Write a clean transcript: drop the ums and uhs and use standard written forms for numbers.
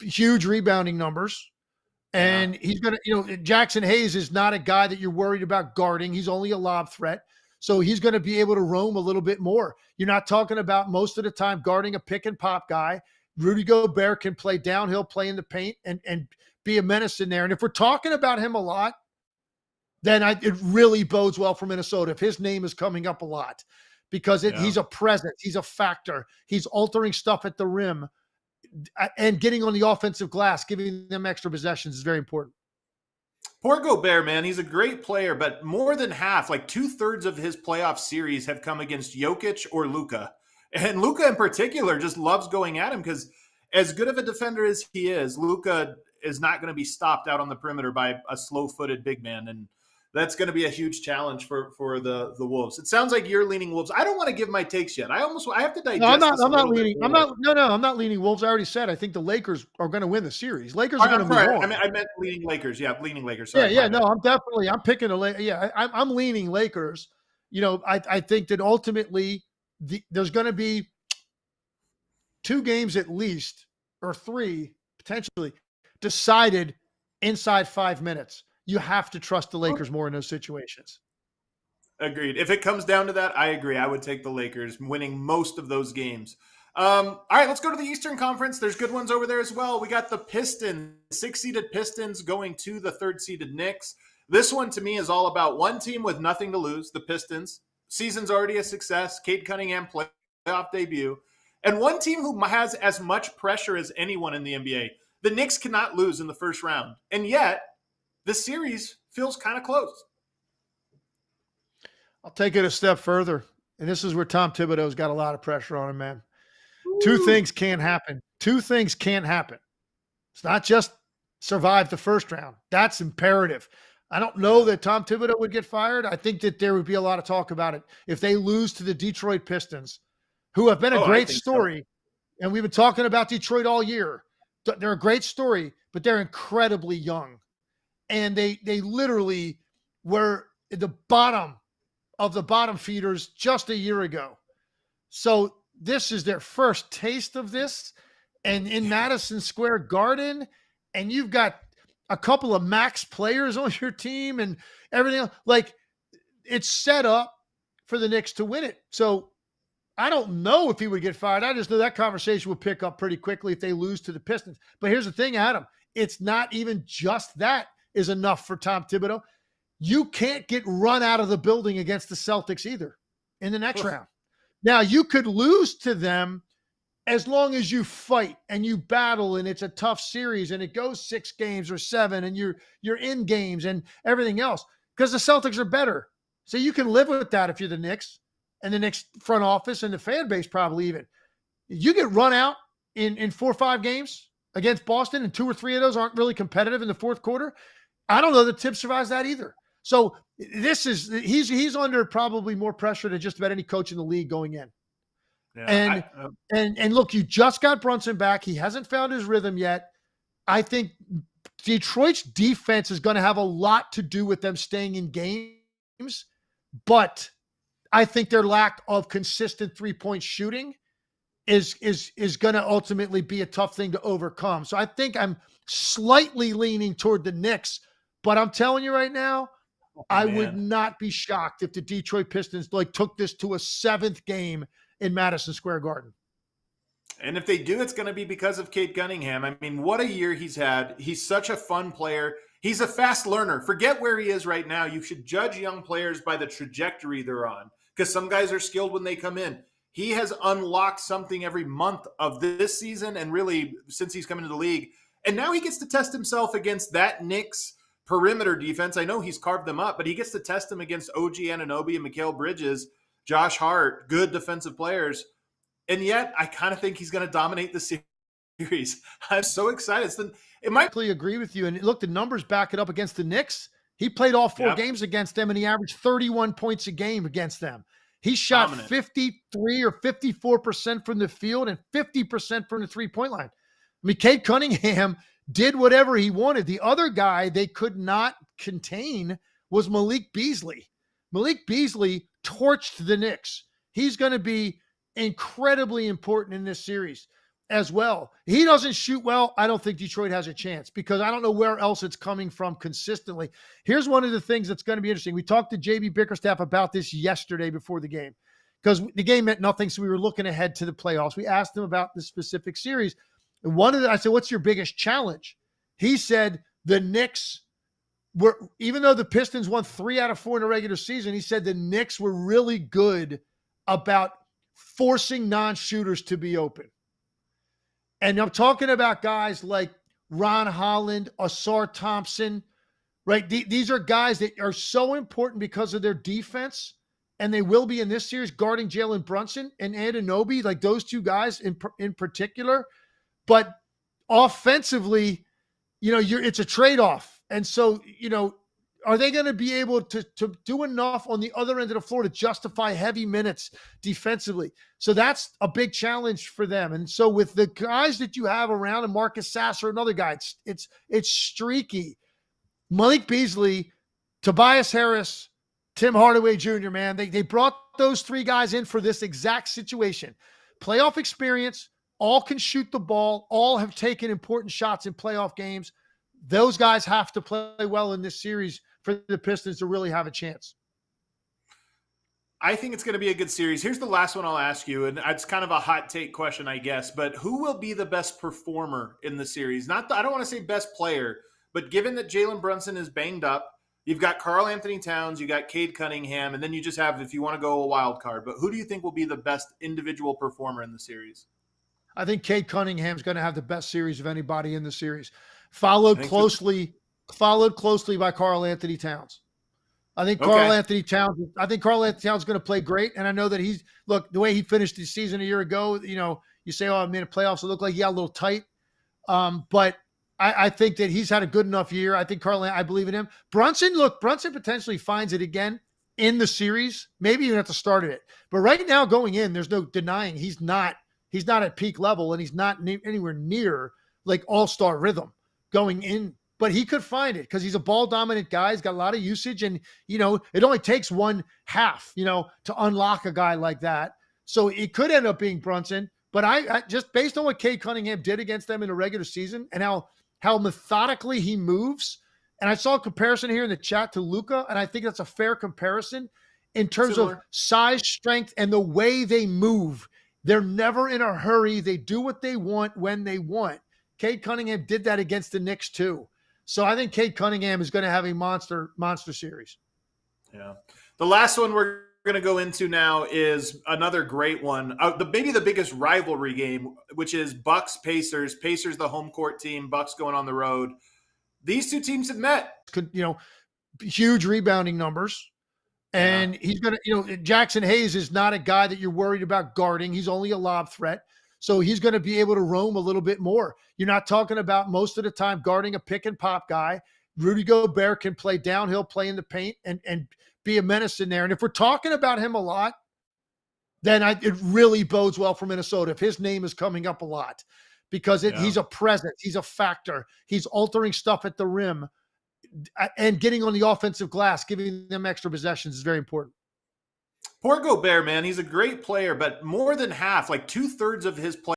huge rebounding numbers. And he's going to, Jackson Hayes is not a guy that you're worried about guarding. He's only a lob threat. So he's going to be able to roam a little bit more. You're not talking about most of the time guarding a pick and pop guy. Rudy Gobert can play downhill, play in the paint, and be a menace in there. And if we're talking about him a lot, then it really bodes well for Minnesota if his name is coming up a lot, because he's a presence, he's a factor, he's altering stuff at the rim, and getting on the offensive glass, giving them extra possessions is very important. Poor Gobert, man. He's a great player, but more than half, like 2/3 of his playoff series have come against Jokic or Luka. And Luka in particular just loves going at him because as good of a defender as he is, Luka is not going to be stopped out on the perimeter by a slow-footed big man. And that's going to be a huge challenge for the Wolves. It sounds like you're leaning Wolves. I don't want to give my takes yet. I have to digest. No, I'm not leaning. I'm not leaning Wolves. I already said I think the Lakers are going to win the series. Lakers are going to move on. I meant leaning Lakers. Yeah, leaning Lakers. Sorry, no, I'm picking I'm leaning Lakers. I think that ultimately there's going to be 2 games at least, or 3 potentially, decided inside 5 minutes. You have to trust the Lakers more in those situations. Agreed. If it comes down to that, I agree. I would take the Lakers winning most of those games. All right, let's go to the Eastern Conference. There's good ones over there as well. We got the Pistons, 6-seeded Pistons going to the 3rd-seeded Knicks. This one to me is all about one team with nothing to lose, the Pistons. Season's already a success. Cade Cunningham playoff debut. And one team who has as much pressure as anyone in the NBA. The Knicks cannot lose in the first round. And yet, this series feels kind of close. I'll take it a step further. And this is where Tom Thibodeau's got a lot of pressure on him, man. Two things can't happen. It's not just survive the first round. That's imperative. I don't know that Tom Thibodeau would get fired. I think that there would be a lot of talk about it if they lose to the Detroit Pistons, who have been a great story. So. And we've been talking about Detroit all year. They're a great story, but they're incredibly young. And they literally were at the bottom of the bottom feeders just a year ago. So this is their first taste of this. And in Madison Square Garden, and you've got a couple of max players on your team and everything else. Like, it's set up for the Knicks to win it. So I don't know if he would get fired. I just know that conversation would pick up pretty quickly if they lose to the Pistons. But here's the thing, Adam. It's not even just that is enough for Tom Thibodeau. You can't get run out of the building against the Celtics either in the next round. Now, you could lose to them as long as you fight and you battle and it's a tough series and it goes 6 games or 7 and you're in games and everything else because the Celtics are better. So you can live with that if you're the Knicks and the Knicks front office and the fan base probably even. You get run out in 4 or 5 games against Boston and 2 or 3 of those aren't really competitive in the fourth quarter. I don't know that Tibbs survives that either. So he's under probably more pressure than just about any coach in the league going in. Yeah, and look, you just got Brunson back. He hasn't found his rhythm yet. I think Detroit's defense is going to have a lot to do with them staying in games, but I think their lack of consistent 3-point shooting is going to ultimately be a tough thing to overcome. So I think I'm slightly leaning toward the Knicks, but I'm telling you right now, I would not be shocked if the Detroit Pistons took this to a 7th game in Madison Square Garden. And if they do, it's going to be because of Cade Cunningham. I mean, what a year he's had. He's such a fun player. He's a fast learner. Forget where he is right now. You should judge young players by the trajectory they're on because some guys are skilled when they come in. He has unlocked something every month of this season and really since he's come into the league. And now he gets to test himself against that Knicks perimeter defense. I know he's carved them up, but he gets to test them against OG Anunoby and Mikal Bridges, Josh Hart, good defensive players. And yet I kind of think he's going to dominate the series. I'm so excited. It might agree with you. And look, the numbers back it up against the Knicks. He played all 4 games against them and he averaged 31 points a game against them. He shot 53 or 54% from the field and 50% from the 3-point line. I mean, Cade Cunningham did whatever he wanted. The other guy they could not contain was Malik Beasley. Malik Beasley torched the Knicks. He's going to be incredibly important in this series. as well. He doesn't shoot well. I don't think Detroit has a chance because I don't know where else it's coming from consistently. Here's one of the things that's going to be interesting. We talked to JB Bickerstaff about this yesterday before the game because the game meant nothing. So we were looking ahead to the playoffs. We asked him about the specific series. And I said, what's your biggest challenge? He said the Knicks were, even though the Pistons won 3 out of 4 in the regular season, he said the Knicks were really good about forcing non-shooters to be open. And I'm talking about guys like Ron Holland, Asar Thompson, right? These are guys that are so important because of their defense, and they will be in this series guarding Jalen Brunson and Anunoby, like those two guys in particular. But offensively, it's a trade-off. And so, are they going to be able to do enough on the other end of the floor to justify heavy minutes defensively? So that's a big challenge for them. And so with the guys that you have around, and Marcus Sasser, another guy, it's streaky. Malik Beasley, Tobias Harris, Tim Hardaway Jr., man, they brought those 3 guys in for this exact situation. Playoff experience, all can shoot the ball, all have taken important shots in playoff games. Those guys have to play well in this series for the Pistons to really have a chance. I think it's going to be a good series. Here's the last one I'll ask you, and it's kind of a hot take question, I guess, but who will be the best performer in the series? I don't want to say best player, but given that Jalen Brunson is banged up, you've got Karl Anthony Towns, you got Cade Cunningham, and then you just have, if you want to go a wild card, but who do you think will be the best individual performer in the series? I think Cade Cunningham's going to have the best series of anybody in the series. Followed closely by Karl Anthony Towns. I think Karl Anthony Towns is going to play great. And I know that the way he finished the season a year ago, you say, I made a playoffs. It looked like he got a little tight. But I think that he's had a good enough year. I think I believe in him. Brunson potentially finds it again in the series, maybe even at the start of it. But right now going in, there's no denying he's not at peak level, and he's not anywhere near like all-star rhythm going in, but he could find it because he's a ball dominant guy. He's got a lot of usage, and it only takes one half, to unlock a guy like that. So it could end up being Brunson, but I just based on what Cade Cunningham did against them in the regular season and how methodically he moves. And I saw a comparison here in the chat to Luka, and I think that's a fair comparison in terms of size, strength, and the way they move. They're never in a hurry. They do what they want when they want. Cade Cunningham did that against the Knicks too. So I think Cade Cunningham is going to have a monster series. Yeah. The last one we're going to go into now is another great one. Maybe the biggest rivalry game, which is Bucks-Pacers. Pacers, the home court team, Bucks going on the road. These two teams have met. Huge rebounding numbers. And he's going to, Jackson Hayes is not a guy that you're worried about guarding. He's only a lob threat. So he's going to be able to roam a little bit more. You're not talking about most of the time guarding a pick and pop guy. Rudy Gobert can play downhill, play in the paint, and be a menace in there. And if we're talking about him a lot, then it really bodes well for Minnesota if his name is coming up a lot because he's a presence. He's a factor. He's altering stuff at the rim and getting on the offensive glass, giving them extra possessions is very important. Poor Gobert, man. He's a great player, but more than half, like 2/3 of his play